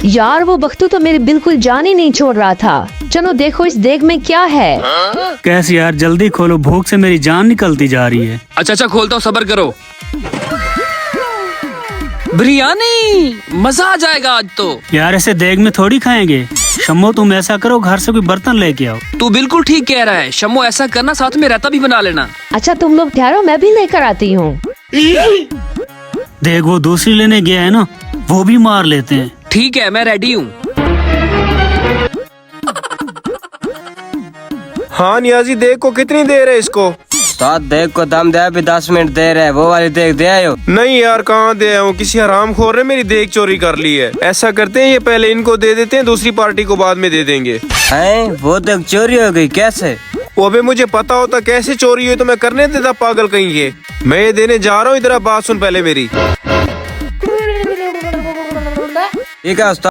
यार वो बख्तू तो मेरी बिल्कुल जान ही नहीं छोड़ रहा था। चलो देखो इस देग में क्या है। कैसे यार, जल्दी खोलो, भूख से मेरी जान निकलती जा रही है। अच्छा खोलता हूँ, सब्र करो। बिरयानी, मजा आ जाएगा आज तो। यार ऐसे देग में थोड़ी खाएंगे। शम्मो तुम ऐसा करो, घर से कोई बर्तन लेके आओ। तू बिल्कुल ठीक कह रहा है शम्मो, ऐसा करना, साथ में रायता भी बना लेना। अच्छा तुम लोग ठहरो, मैं भी लेकर आती हूँ। देख वो दूसरी लेने गया है ना, वो भी मार लेते हैं। ठीक है, मैं रेडी हूँ। हाँ नियाजी, देख को कितनी देर है इसको? साथ देख को दम दे, अभी 10 मिनट देर है। वो वाली देख दे आयो। नहीं यार, कहाँ दे आया हूँ, किसी हरामखोर ने मेरी देख चोरी कर ली है। ऐसा करते हैं, ये पहले इनको दे देते हैं, दूसरी पार्टी को बाद में दे देंगे। हैं, वो देख चोरी हो गई कैसे? वो अबे मुझे पता होता कैसे चोरी हुई तो मैं करने देता, पागल कहीं के। मैं ये देने जा रहा हूँ, इधर बात सुन पहले मेरी। ठीक है उस्ताद।